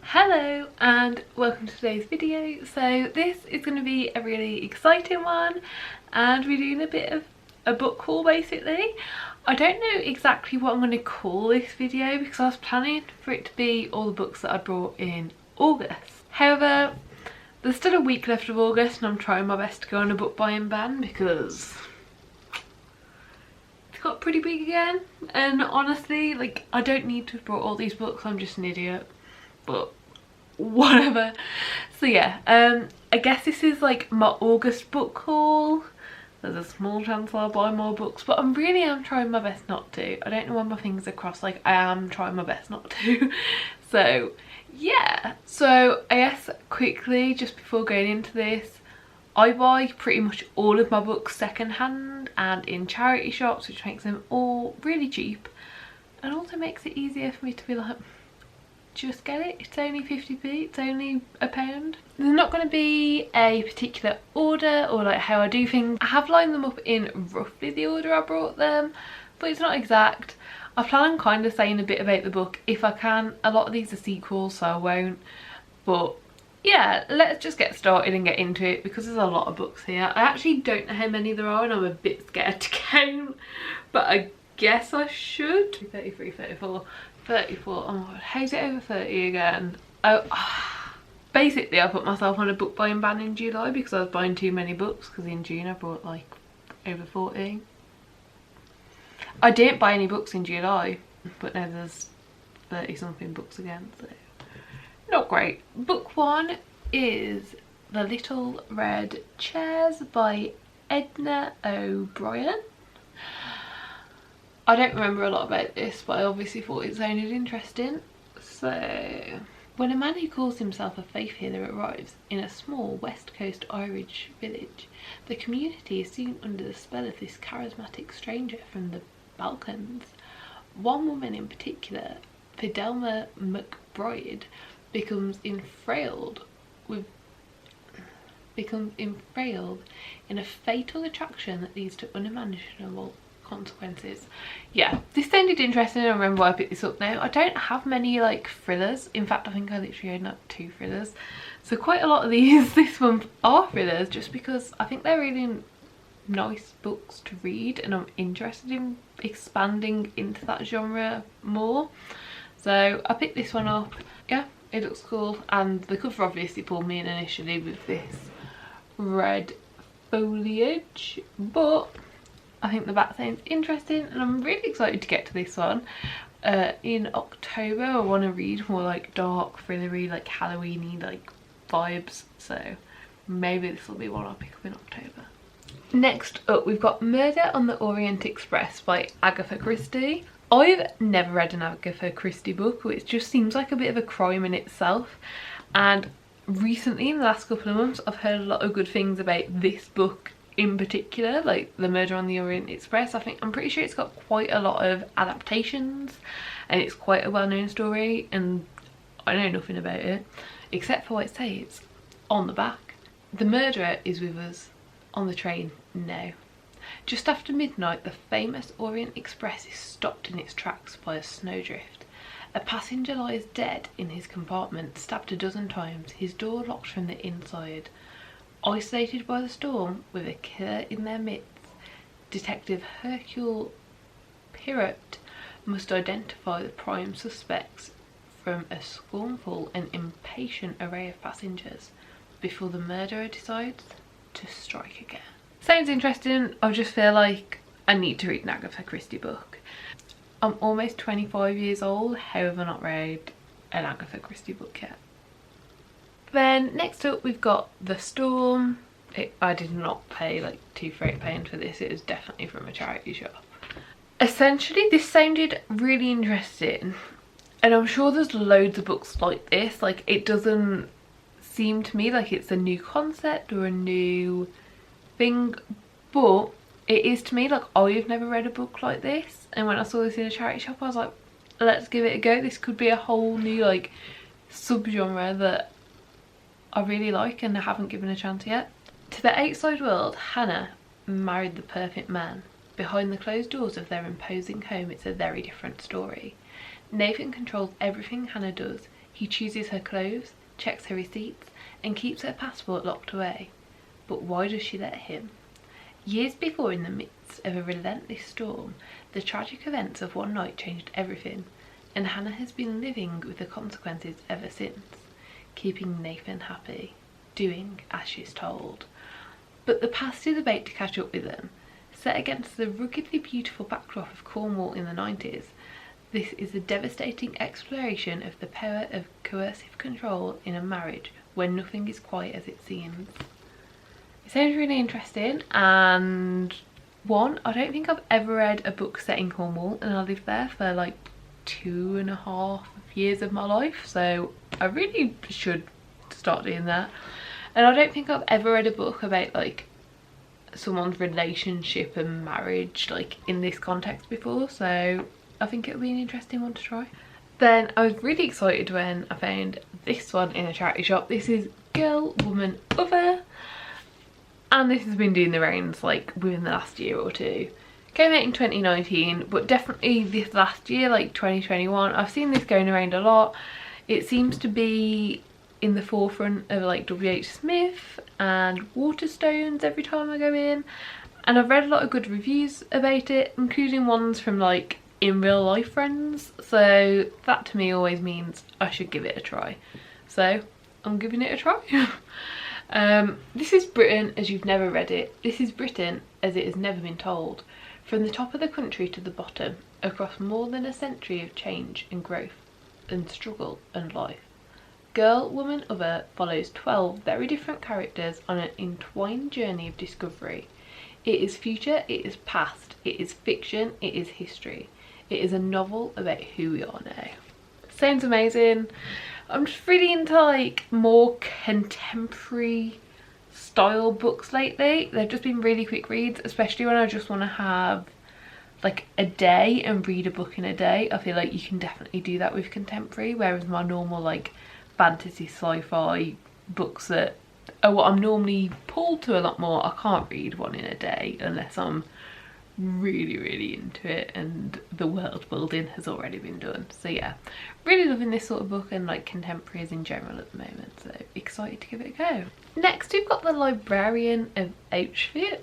Hello and welcome to today's video. So this is going to be a really exciting one and we're doing a bit of a book haul basically. I don't know exactly what I'm going to call this video because I was planning for it to be all the books that I brought in August. However, there's still a week left of August and I'm trying my best to go on a book buying ban because it's got pretty big again, and honestly, like, I don't need to have brought all these books, I'm just an idiot, but whatever. So yeah, I guess this is like my August book haul. There's a small chance I'll buy more books, but I really am trying my best not to. I don't know when my fingers are crossed, like I am trying my best not to. So yeah, so I guess quickly just before going into this, I buy pretty much all of my books secondhand and in charity shops, which makes them all really cheap and also makes it easier for me to be like, just get it, it's only 50p, it's only £1. There's not going to be a particular order or like how I do things. I have lined them up in roughly the order I brought them, but it's not exact. I plan on kind of saying a bit about the book if I can. A lot of these are sequels, so I won't, but yeah, let's just get started and get into it because there's a lot of books here. I actually don't know how many there are and I'm a bit scared to count, but I guess I should. 33, 34, 34, oh my god, how's it over 30 again? Basically I put myself on a book buying ban in July because I was buying too many books, because in June I bought like over 40. I didn't buy any books in July, but now there's 30 something books again, so not great. Book one is The Little Red Chairs by Edna O'Brien. I don't remember a lot about this, but I obviously thought it sounded interesting. So, when a man who calls himself a faith healer arrives in a small west coast Irish village, the community is soon under the spell of this charismatic stranger from the Balkans. One woman in particular, Fidelma McBride, becomes enfrailed in a fatal attraction that leads to unimaginable consequences. Yeah, this sounded interesting. I remember why I picked this up now. I don't have many like thrillers. In fact, I think I literally own like 2 thrillers. So quite a lot of these this month are thrillers, just because I think they're really nice books to read and I'm interested in expanding into that genre more. So I picked this one up. Yeah, it looks cool, and the cover obviously pulled me in initially with this red foliage, but I think the back sounds interesting and I'm really excited to get to this one. In October I want to read more like dark, thrillery, like Halloweeny like vibes, so maybe this will be one I'll pick up in October. Next up we've got Murder on the Orient Express by Agatha Christie. I've never read an Agatha Christie book, which just seems like a bit of a crime in itself, and recently in the last couple of months I've heard a lot of good things about this book in particular, like the Murder on the Orient Express. I'm pretty sure it's got quite a lot of adaptations and it's quite a well-known story, and I know nothing about it except for what it says on the back. The murderer is with us on the train now. Just after midnight, the famous Orient Express is stopped in its tracks by a snowdrift. A passenger lies dead in his compartment, stabbed a dozen times, his door locked from the inside. Isolated by the storm, with a killer in their midst, Detective Hercule Poirot must identify the prime suspects from a scornful and impatient array of passengers before the murderer decides to strike again. Sounds interesting. I just feel like I need to read an Agatha Christie book. I'm almost 25 years old, however not read an Agatha Christie book yet. Then next up we've got The Storm. I did not pay like £2 for this, it was definitely from a charity shop. Essentially this sounded really interesting, and I'm sure there's loads of books like this. Like, it doesn't seem to me like it's a new concept or a new thing, but it is to me. Like, I've never read a book like this, and when I saw this in a charity shop I was like, let's give it a go. This could be a whole new like subgenre that I really like and I haven't given a chance yet. To the outside world, Hannah married the perfect man. Behind the closed doors of their imposing home, it's a very different story. Nathan controls everything Hannah does. He He chooses her clothes, checks her receipts, and keeps her passport locked away. But why does she let him? Years before, in the midst of a relentless storm, the tragic events of one night changed everything, and Hannah has been living with the consequences ever since, keeping Nathan happy, doing as she's told. But the past is a bait to catch up with them. Set against the ruggedly beautiful backdrop of Cornwall in the 90s, this is a devastating exploration of the power of coercive control in a marriage where nothing is quite as it seems. It sounds really interesting, and I don't think I've ever read a book set in Cornwall, and I lived there for like 2.5 years of my life, so I really should start doing that. And I don't think I've ever read a book about like someone's relationship and marriage like in this context before, so I think it'll be an interesting one to try. Then I was really excited when I found this one in a charity shop. This is Girl, Woman, Other, and this has been doing the rounds like within the last year or two. Came out in 2019, but definitely this last year, like 2021, I've seen this going around a lot. It seems to be in the forefront of like W.H. Smith and Waterstones every time I go in, and I've read a lot of good reviews about it, including ones from like in real life friends, so that to me always means I should give it a try, so I'm giving it a try. This is Britain as you've never read it. This is Britain as it has never been told, from the top of the country to the bottom, across more than a century of change and growth and struggle and life. Girl, Woman, Other follows 12 very different characters on an entwined journey of discovery. It is future, it is past, it is fiction, it is history. It is a novel about who we are now. Sounds amazing. I'm just really into like more contemporary style books lately. They've just been really quick reads, especially when I just want to have like a day and read a book in a day. I feel like you can definitely do that with contemporary, whereas my normal like fantasy sci-fi books that are what I'm normally pulled to a lot more, I can't read one in a day unless I'm really into it and the world building has already been done. So yeah, really loving this sort of book and like contemporaries in general at the moment, so excited to give it a go. Next we've got The Librarian of Auschwitz,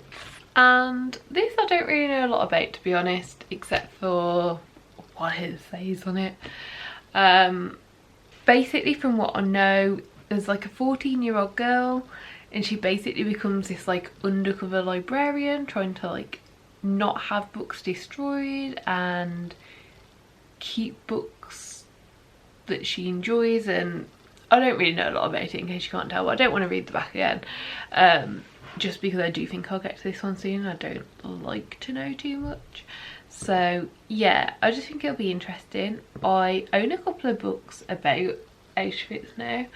and this I don't really know a lot about, to be honest, except for what it says on it. Basically from what I know, there's like a 14-year-old girl and she basically becomes this like undercover librarian trying to like not have books destroyed and keep books that she enjoys. And I don't really know a lot about it, in case you can't tell, but I don't want to read the back again, just because I do think I'll get to this one soon. I don't like to know too much, so yeah, I just think it'll be interesting. I own a couple of books about Auschwitz now,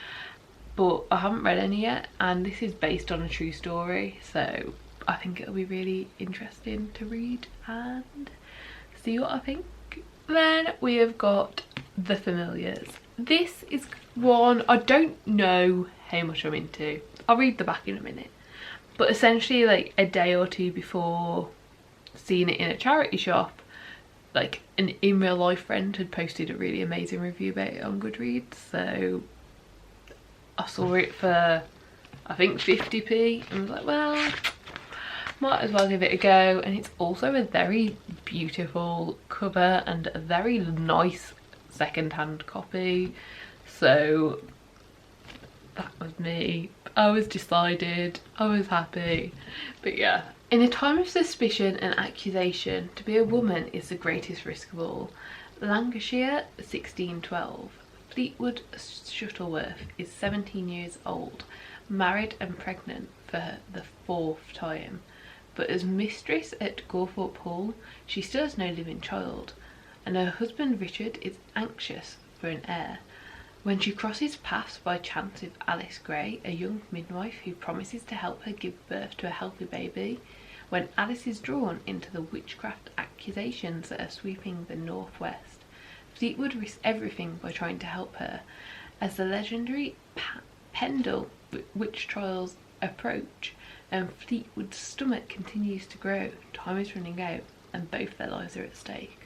but I haven't read any yet, and this is based on a true story, so I think it'll be really interesting to read and see what I think. Then we have got The Familiars. This is one I don't know how much I'm into. I'll read the back in a minute, but essentially like a day or two before seeing it in a charity shop, like an in real life friend had posted a really amazing review about it on Goodreads, so I saw it for I think 50p and was like, well, might as well give it a go. And it's also a very beautiful cover and a very nice second-hand copy, so that was me. I was decided, I was happy. But yeah, in a time of suspicion and accusation, to be a woman is the greatest risk of all. Lancashire, 1612. Fleetwood Shuttleworth is 17 years old, married and pregnant for the 4th time. But as mistress at Gawthorpe Hall, she still has no living child, and her husband Richard is anxious for an heir. When she crosses paths by chance with Alice Gray, a young midwife who promises to help her give birth to a healthy baby, when Alice is drawn into the witchcraft accusations that are sweeping the northwest, Fleetwood risks everything by trying to help her. As the legendary Pendle witch trials approach and Fleetwood's stomach continues to grow, time is running out and both their lives are at stake.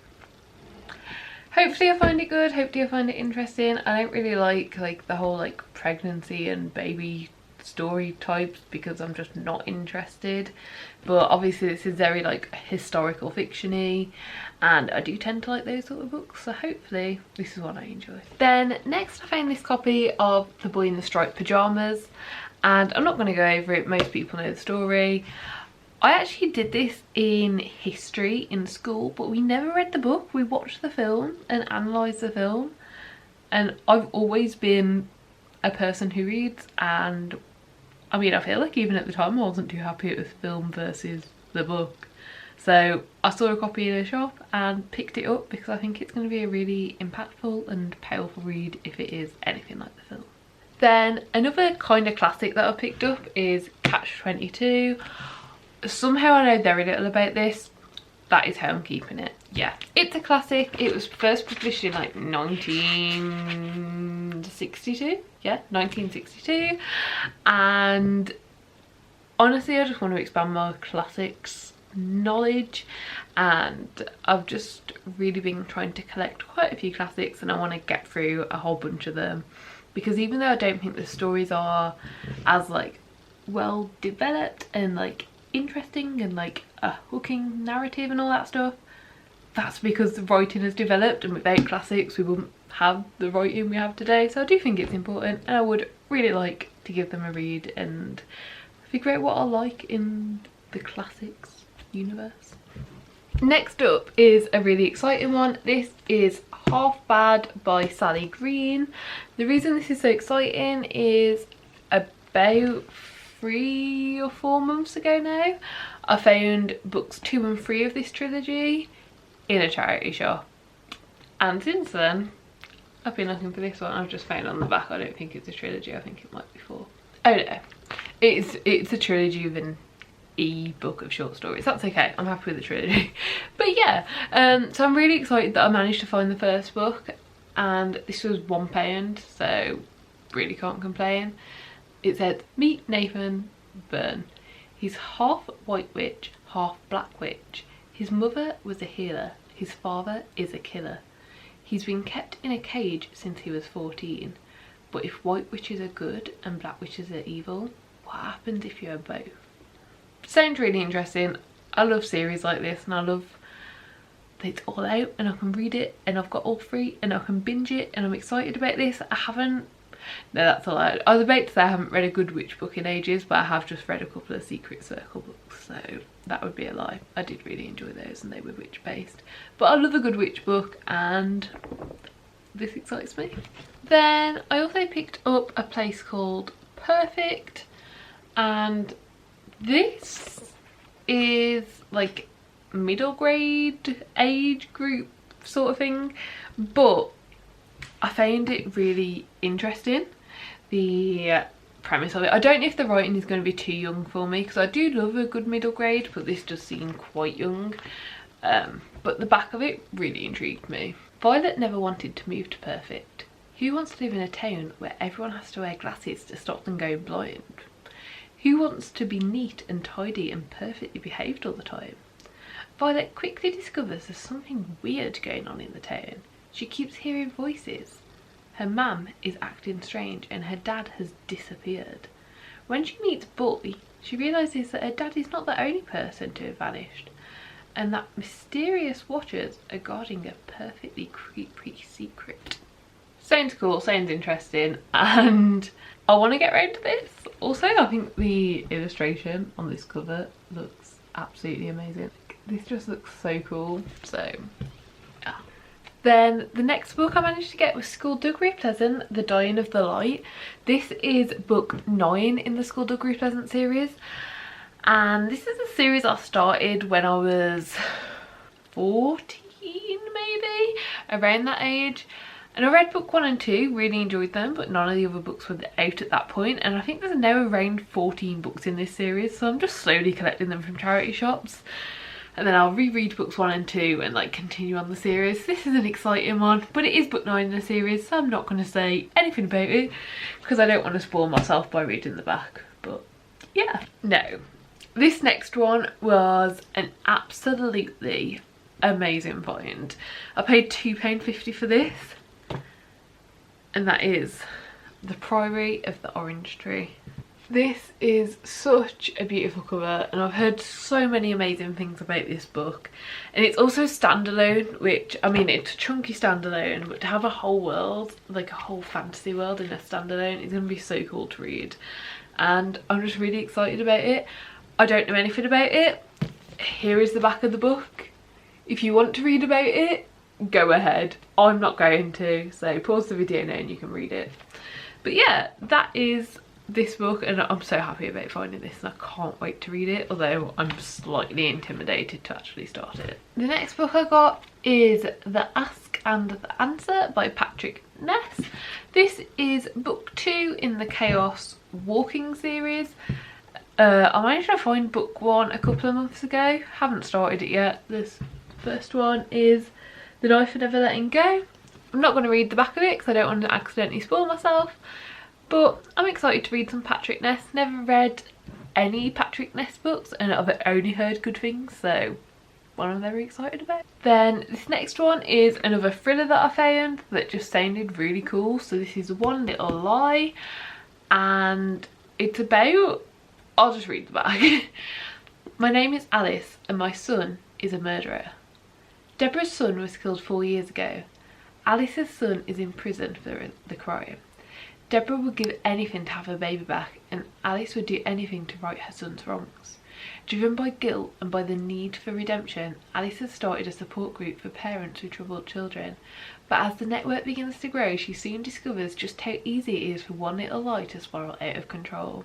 hopefully I find it good, hopefully I find it interesting. I don't really like the whole like pregnancy and baby story types because I'm just not interested, but obviously this is very like historical fiction-y and I do tend to like those sort of books, so hopefully this is what I enjoy. Then next I found this copy of The Boy in the Striped Pajamas, and I'm not going to go over it, most people know the story. I actually did this in history in school, but we never read the book. We watched the film and analysed the film, and I've always been a person who reads, and I mean I feel like even at the time I wasn't too happy with the film versus the book. So I saw a copy in a shop and picked it up because I think it's going to be a really impactful and powerful read if it is anything like the film. Then another kind of classic that I picked up is Catch-22. Somehow I know very little about this. That is how I'm keeping it. Yeah, it's a classic. It was first published in like 1962. Yeah, 1962. And honestly, I just want to expand my classics knowledge, and I've just really been trying to collect quite a few classics, and I want to get through a whole bunch of them, because even though I don't think the stories are as like well developed and like interesting and like a hooking narrative and all that stuff, that's because the writing has developed, and without classics we wouldn't have the writing we have today. So I do think it's important, and I would really like to give them a read and figure out what I like in the classics universe. Next up is a really exciting one. This is Half Bad by Sally Green. The reason this is so exciting is about 3 or 4 months ago now I found books 2 and 3 of this trilogy in a charity shop, and since then I've been looking for this one. I've just found on the back, I don't think it's a trilogy, I think it might be 4. Oh no, it's a trilogy with an book of short stories. That's okay, I'm happy with the trilogy. But yeah, so I'm really excited that I managed to find the first book, and this was £1, so really can't complain. It said, meet Nathan Byrne. He's half white witch, half black witch. His mother was a healer, his father is a killer. He's been kept in a cage since he was 14. But if white witches are good and black witches are evil, what happens if you are both? Sounds really interesting. I love series like this, and I love that it's all out and I can read it, and I've got all 3 and I can binge it, and I'm excited about this. I haven't, no, that's a lie. I was about to say I haven't read a good witch book in ages, but I have just read a couple of Secret Circle books, so that would be a lie. I did really enjoy those and they were witch based, but I love a good witch book and this excites me. Then I also picked up A Place Called Perfect, and this is like middle grade age group sort of thing, but I found it really interesting, the premise of it. I don't know if the writing is going to be too young for me, because I do love a good middle grade, but this does seem quite young. But the back of it really intrigued me. Violet never wanted to move to Perfect. Who wants to live in a town where everyone has to wear glasses to stop them going blind? Who wants to be neat and tidy and perfectly behaved all the time? Violet quickly discovers there's something weird going on in the town. She keeps hearing voices. Her mum is acting strange and her dad has disappeared. When she meets Boy, she realises that her dad is not the only person to have vanished, and that mysterious watchers are guarding a perfectly creepy secret. Sounds cool, sounds interesting, and I want to get round to this. Also, I think the illustration on this cover looks absolutely amazing. This just looks so cool, so yeah. Then the next book I managed to get was Skullduggery Pleasant, The Dying of the Light. This is book 9 in the Skullduggery Pleasant series, and this is a series I started when I was 14 maybe, around that age. And I read book 1 and 2, really enjoyed them, but none of the other books were out at that point. And I think there's now around 14 books in this series, so I'm just slowly collecting them from charity shops. And then I'll reread books 1 and 2 and like continue on the series. This is an exciting one, but it is book 9 in the series, so I'm not going to say anything about it because I don't want to spoil myself by reading the back. But yeah, no. This next one was an absolutely amazing find. I paid £2.50 for this, and that is The Priory of the Orange Tree. This is such a beautiful cover, and I've heard so many amazing things about this book. And it's also standalone, which, I mean, it's a chunky standalone, but to have a whole world, like a whole fantasy world in a standalone, is going to be so cool to read. And I'm just really excited about it. I don't know anything about it. Here is the back of the book. If you want to read about it, go ahead. I'm not going to, so pause the video now and you can read it. But yeah, that is this book, and I'm so happy about finding this, and I can't wait to read it, although I'm slightly intimidated to actually start it. The next book I got is The Ask and the Answer by Patrick Ness. This is book 2 in the Chaos Walking series. I managed to find book 1 a couple of months ago, haven't started it yet. This first one is The Knife and Never Letting Go. I'm not going to read the back of it because I don't want to accidentally spoil myself. But I'm excited to read some Patrick Ness. Never read any Patrick Ness books, and I've only heard good things, so one I'm very excited about. Then this next one is another thriller that I found that just sounded really cool. So this is One Little Lie, and it's about, I'll just read the back. My name is Alice and my son is a murderer. Deborah's son was killed 4 years ago. Alice's son is in prison for the crime. Deborah would give anything to have her baby back, and Alice would do anything to right her son's wrongs. Driven by guilt and by the need for redemption, Alice has started a support group for parents with troubled children. But as the network begins to grow, she soon discovers just how easy it is for one little lie to spiral out of control.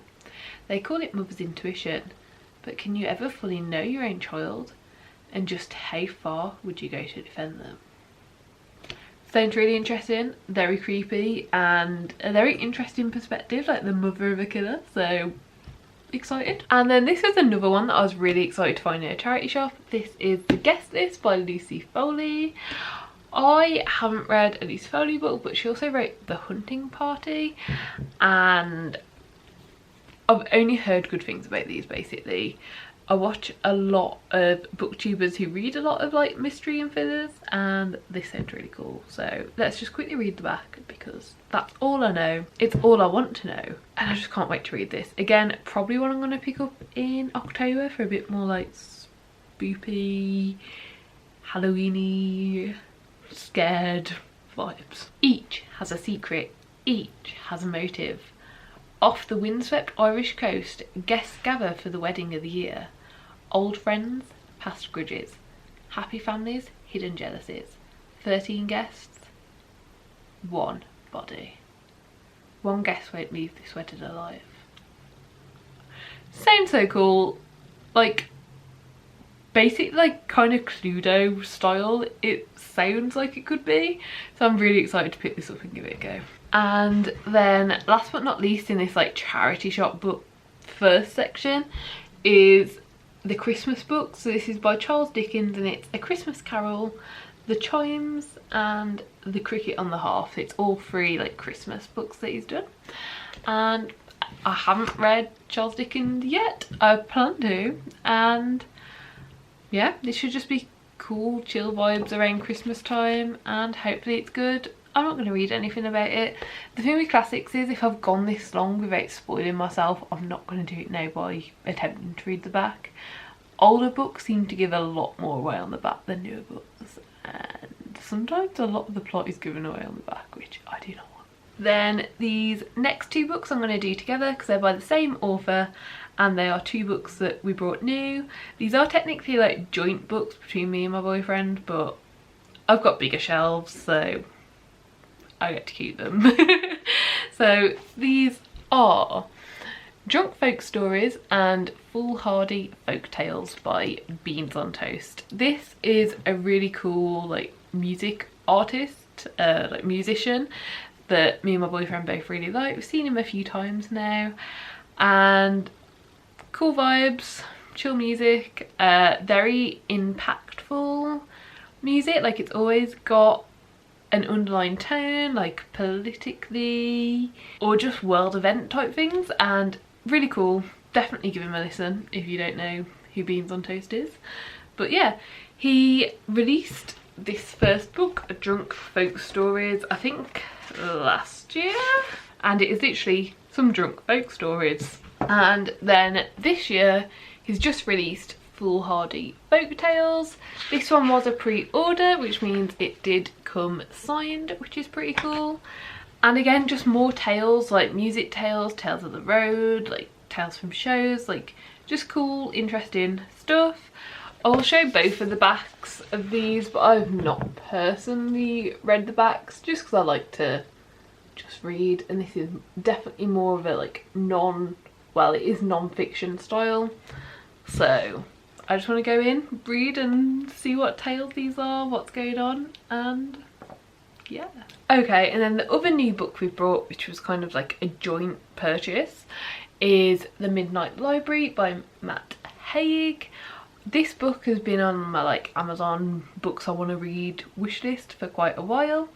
They call it mother's intuition, but can you ever fully know your own child? And just how far would you go to defend them? Sounds really interesting, very creepy, and a very interesting perspective, like the mother of a killer, so excited. And then this is another one that I was really excited to find in a charity shop. This is The Guest List by Lucy Foley. I haven't read a Lucy Foley book, but she also wrote The Hunting Party, and I've only heard good things about these basically. I watch a lot of booktubers who read a lot of like mystery and thrillers, and this sounds really cool. So let's just quickly read the back because that's all I know. It's all I want to know, and I just can't wait to read this. Again, probably one I'm going to pick up in October for a bit more like spoopy, Halloweeny, scared vibes. Each has a secret, each has a motive. Off the windswept Irish coast, guests gather for the wedding of the year. Old friends, past grudges. Happy families, hidden jealousies. 13 guests, one body. One guest won't leave this wedding alive. Sounds so cool. Like, basically like kind of Cluedo style. It sounds like it could be. So I'm really excited to pick this up and give it a go. And then last but not least in this like charity shop book first section is the Christmas book. So this is by Charles Dickens, and it's A Christmas Carol, The Chimes and The Cricket on the Hearth. It's all 3 like Christmas books that he's done, and I haven't read Charles Dickens yet. I plan to, and yeah, this should just be cool chill vibes around Christmas time, and hopefully it's good. I'm not going to read anything about it. The thing with classics is if I've gone this long without spoiling myself, I'm not going to do it now by attempting to read the back. Older books seem to give a lot more away on the back than newer books, and sometimes a lot of the plot is given away on the back, which I do not want. Then these next 2 books I'm going to do together because they're by the same author, and they are 2 books that we brought new. These are technically like joint books between me and my boyfriend, but I've got bigger shelves, so I get to keep them. So these are Drunk Folk Stories and Foolhardy Folk Tales by Beans on Toast. This is a really cool like music artist, like musician that me and my boyfriend both really like. We've seen him a few times now, and cool vibes, chill music, very impactful music. Like it's always got an underlying tone, like politically or just world event type things, and really cool. Definitely give him a listen if you don't know who Beans on Toast is. But yeah, He released this first book, Drunk Folk Stories, I think last year, and it is literally some drunk folk stories. And then this year he's just released Foolhardy Folk Tales. This one was a pre-order, which means it did come signed, which is pretty cool. And again, just more tales, like music tales, tales of the road, like tales from shows, like just cool, interesting stuff. I'll show both of the backs of these, but I've not personally read the backs just because I like to just read, and this is definitely more of a like it is non-fiction style. So I just want to go in, read and see what tales these are, what's going on, and yeah. Okay, and then the other new book we brought, which was kind of like a joint purchase, is The Midnight Library by Matt Haig. This book has been on my like Amazon books I want to read wishlist for quite a while,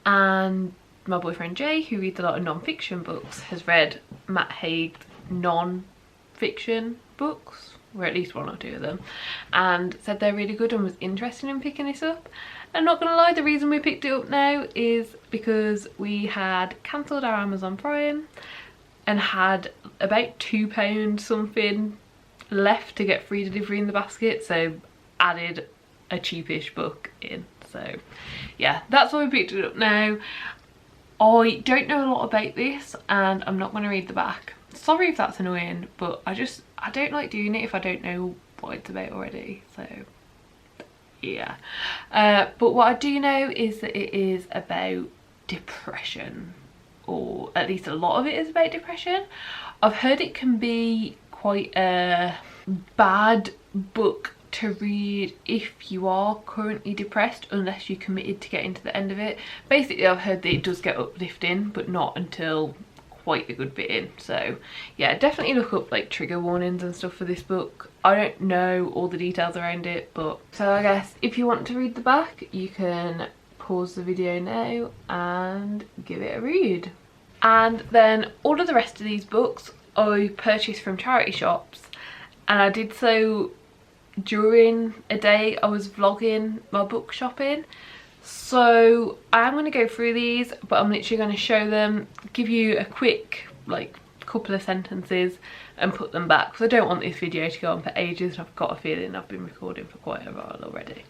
and my boyfriend Jay, who reads a lot of non-fiction books, has read Matt Haig's non-fiction books, or at least one or two of them, and said they're really good and was interested in picking this up. I'm not gonna lie, the reason we picked it up now is because we had cancelled our Amazon Prime and had about £2 something left to get free delivery in the basket, so added a cheapish book in. So yeah, that's why we picked it up now. I don't know a lot about this and I'm not going to read the back. Sorry if that's annoying, but I don't like doing it if I don't know what it's about already, so yeah. But what I do know is that it is about depression, or at least a lot of it is about depression. I've heard it can be quite a bad book to read if you are currently depressed, unless you committed to getting to the end of it. Basically, I've heard that it does get uplifting, but not until quite a good bit in. So yeah, definitely look up like trigger warnings and stuff for this book. I don't know all the details around it, but so I guess if you want to read the back, you can pause the video now and give it a read. And then all of the rest of these books I purchased from charity shops, and I did so during a day I was vlogging my book shopping. So I'm going to go through these, but I'm literally going to show them, give you a quick like couple of sentences and put them back, because I don't want this video to go on for ages and I've got a feeling I've been recording for quite a while already.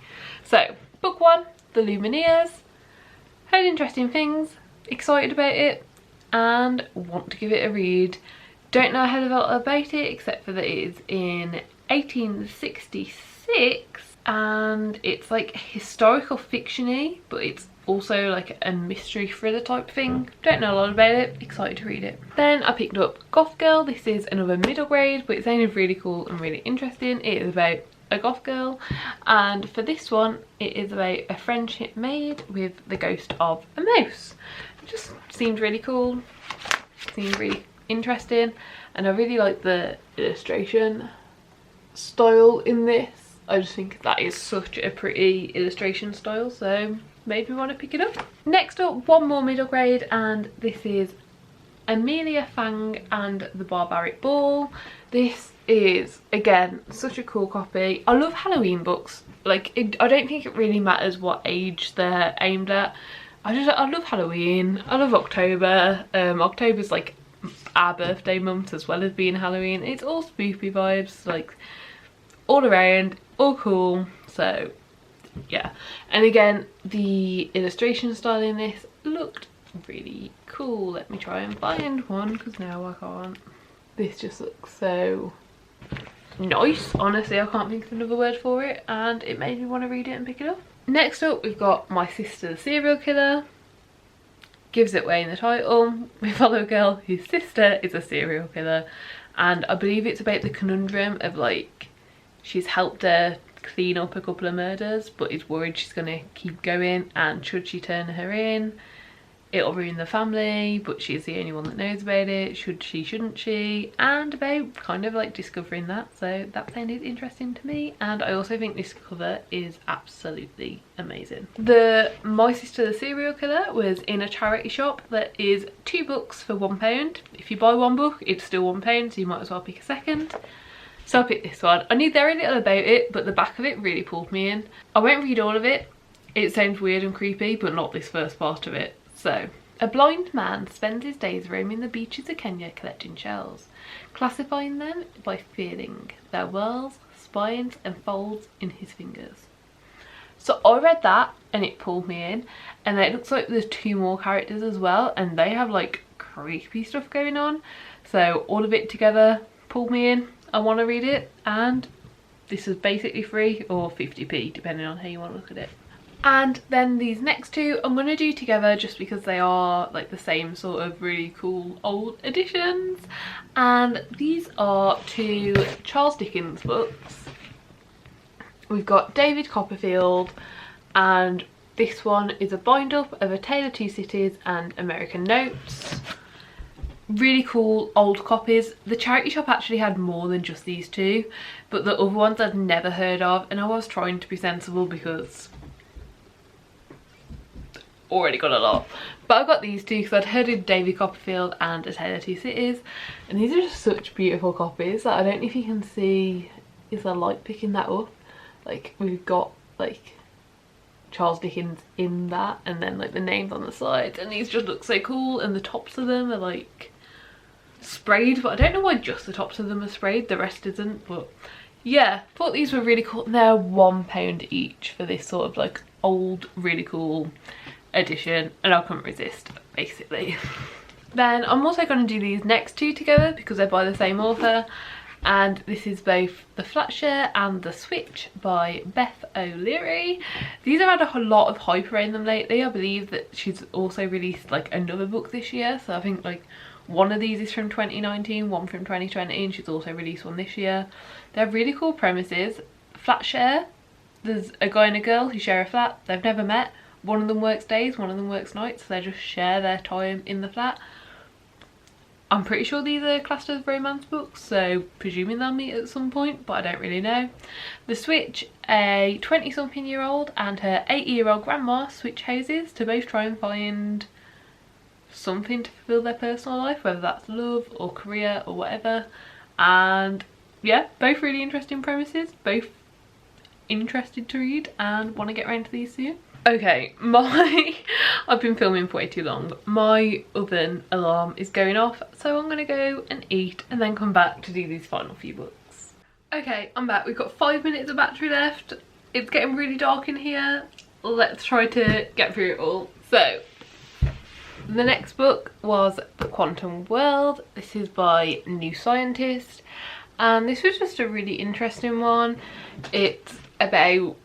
So book one, The Lumineers. Heard interesting things, excited about it and want to give it a read. Don't know a hell of a lot about it except for that it is in 1866 and it's like historical fiction-y, but it's also like a mystery thriller type thing. Don't know a lot about it, excited to read it. Then I picked up Goth Girl. This is another middle grade, but it sounded really cool and really interesting. It is about a goth girl, and for this one it is about a friendship made with the ghost of a mouse. It just seemed really cool, seemed really interesting, and I really like the illustration style in this. I just think that is such a pretty illustration style, so made me want to pick it up. Next up, one more middle grade, and this is Amelia, Fang and the Barbaric Ball. This is again such a cool copy. I love Halloween books. Like I don't think it really matters what age they're aimed at. I love Halloween. I love October. October's like our birthday month as well as being Halloween. It's all spoopy vibes, like all around, all cool. So yeah, and again the illustration style in this looked really cool. Let me try and find one because now I can't. This just looks so nice, honestly. I can't think of another word for it, and it made me want to read it and pick it up. Next up we've got My Sister the Serial Killer. Gives it away in the title. We follow a girl whose sister is a serial killer, and I believe it's about the conundrum of like she's helped her clean up a couple of murders but is worried she's gonna keep going, and should she turn her in it'll ruin the family, but she's the only one that knows about it. Should she, shouldn't she? And about kind of like discovering that. So that sounded interesting to me, and I also think this cover is absolutely amazing. The My Sister the Serial Killer was in a charity shop that is 2 books for £1. If you buy one book it's still £1, so you might as well pick a second. So I picked this one. I knew very little about it, but the back of it really pulled me in. I won't read all of it. It sounds weird and creepy, but not this first part of it. So, a blind man spends his days roaming the beaches of Kenya collecting shells, classifying them by feeling their whirls, spines and folds in his fingers. So I read that and it pulled me in, and then it looks like there's 2 more characters as well, and they have like creepy stuff going on. So all of it together pulled me in. I want to read it, and this is basically free or 50p depending on how you want to look at it. And then these next 2 I'm going to do together just because they are like the same sort of really cool old editions, and these are 2 Charles Dickens books. We've got David Copperfield, and this one is a bind up of A Tale of Two Cities and American Notes. Really cool old copies. The charity shop actually had more than just these 2, but the other ones I'd never heard of, and I was trying to be sensible because already got a lot. But I got these 2 because I'd heard of David Copperfield and A Tale of Two Cities, and these are just such beautiful copies. Like, I don't know if you can see, is the light picking that up? Like, we've got like Charles Dickens in that, and then like the names on the sides, and these just look so cool, and the tops of them are like sprayed, but I don't know why just the tops of them are sprayed, the rest isn't. But yeah, thought these were really cool. They're £1 each for this sort of like old really cool edition, and I couldn't resist basically. Then I'm also going to do these next 2 together because they're by the same author, and this is both the Flatshare and The Switch by Beth O'Leary. These have had a lot of hype around them lately. I believe that she's also released like another book this year, so I think like one of these is from 2019, one from 2020, and she's also released one this year. They're really cool premises. Flatshare, there's a guy and a girl who share a flat. They've never met. One of them works days, one of them works nights, so they just share their time in the flat. I'm pretty sure these are classed as romance books, so presuming they'll meet at some point, but I don't really know. The Switch, a 20-something-year-old and her 80-year-old grandma switch houses to both try and find something to fulfill their personal life, whether that's love or career or whatever. And yeah, both really interesting premises, both interested to read and want to get around to these soon. Okay, I've been filming for way too long. My oven alarm is going off, so I'm gonna go and eat and then come back to do these final few books. Okay, I'm back. We've got 5 minutes of battery left. It's getting really dark in here. Let's try to get through it all. So, the next book was The Quantum World. This is by New Scientist, and this was just a really interesting one. It's about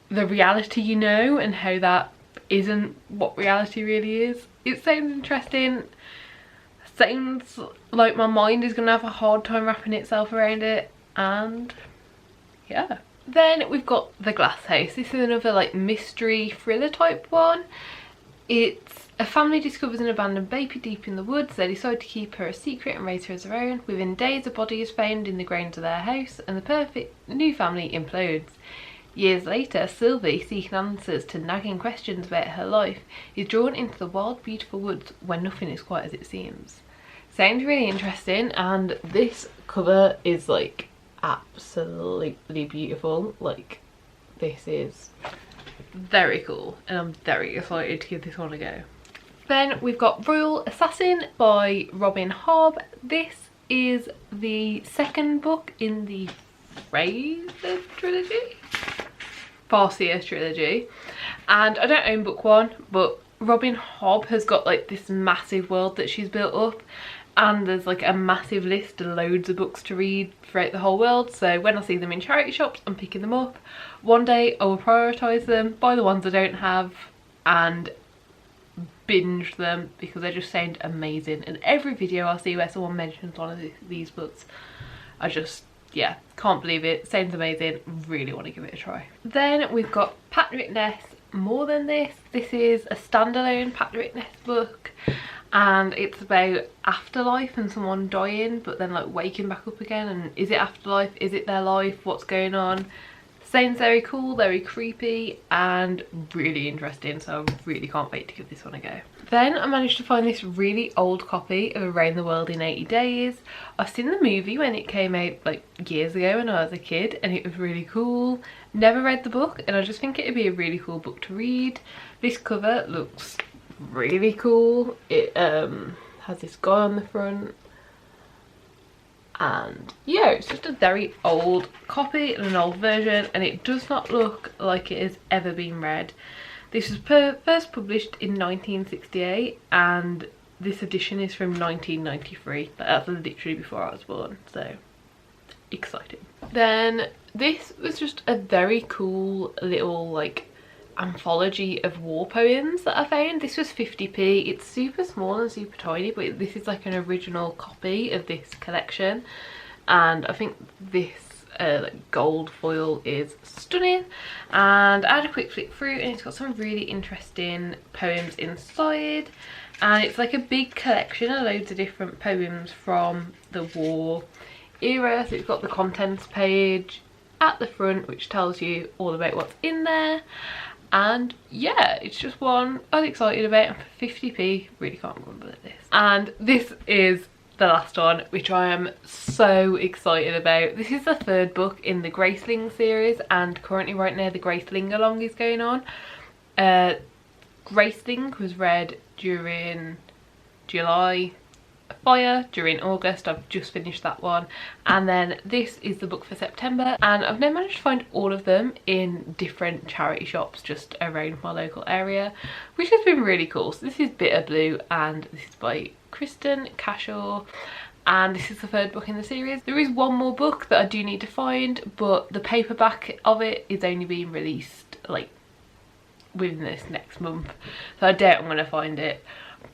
the reality you know and how that isn't what reality really is. It sounds interesting. Sounds like my mind is gonna have a hard time wrapping itself around it, and yeah. Then we've got The Glass Haze. This is another like mystery thriller type one. It's a family discovers an abandoned baby deep in the woods. They decide to keep her a secret and raise her as their own. Within days, a body is found in the grounds of their house, and the perfect new family implodes. Years later, Sylvie, seeking answers to nagging questions about her life, is drawn into the wild, beautiful woods where nothing is quite as it seems. Sounds really interesting, and this cover is like absolutely beautiful. Like, this is very cool, and I'm very excited to give this one a go. Then we've got Royal Assassin by Robin Hobb. This is the second book in the Farseer trilogy, and I don't own book 1, but Robin Hobb has got like this massive world that she's built up, and there's like a massive list of loads of books to read throughout the whole world. So when I see them in charity shops, I'm picking them up. One day I will prioritise them, buy the ones I don't have, and binge them because they just sound amazing. And every video I see where someone mentions one of these books, I just, yeah, can't believe it. Sounds amazing. Really want to give it a try. Then we've got Patrick Ness, More Than This. This is a standalone Patrick Ness book, and it's about afterlife and someone dying but then like waking back up again. And is it afterlife? Is it their life? What's going on? Sounds very cool, very creepy and really interesting, so I really can't wait to give this one a go. Then I managed to find this really old copy of Around the World in 80 Days. I've seen the movie when it came out like years ago when I was a kid, and it was really cool. Never read the book, and I just think it'd be a really cool book to read. This cover looks really cool. It has this guy on the front, and yeah, it's just a very old copy and an old version, and it does not look like it has ever been read. This was first published in 1968, and this edition is from 1993. That's literally before I was born, so exciting. Then this was just a very cool little like anthology of war poems that I found. This was 50p. It's super small and super tiny, but this is like an original copy of this collection, and I think this like gold foil is stunning. And I had a quick flick through, and it's got some really interesting poems inside, and it's like a big collection of loads of different poems from the war era. So it's got the contents page at the front which tells you all about what's in there, and yeah, it's just one I was excited about, and for 50p really can't remember this. And this is the last one, which I am so excited about. This is the third book in the Graceling series, and currently right now the Graceling along is going on. Graceling was read during July, Fire during August. I've just finished that one, and then this is the book for September, and I've now managed to find all of them in different charity shops just around my local area, which has been really cool. So this is Bitter Blue, and this is by Kristen Cashaw, and this is the third book in the series. There is one more book that I do need to find, but the paperback of it is only being released like within this next month, so I doubt I'm going to find it.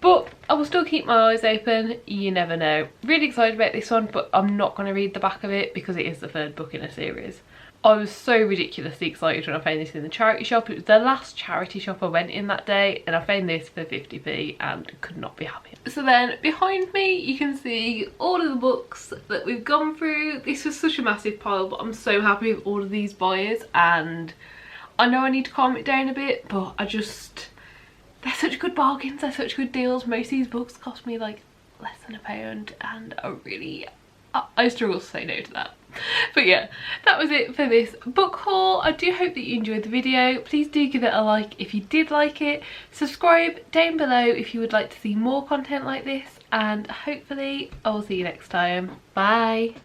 But I will still keep my eyes open, you never know. Really excited about this one, but I'm not going to read the back of it because it is the third book in a series. I was so ridiculously excited when I found this in the charity shop. It was the last charity shop I went in that day, and I found this for 50p and could not be happier. So then behind me you can see all of the books that we've gone through. This was such a massive pile, but I'm so happy with all of these buys, and I know I need to calm it down a bit, but they're such good bargains, they're such good deals. Most of these books cost me like less than £1, and I struggle to say no to that. But yeah, that was it for this book haul. I do hope that you enjoyed the video. Please do give it a like if you did like it. Subscribe down below if you would like to see more content like this, and hopefully I will see you next time. Bye.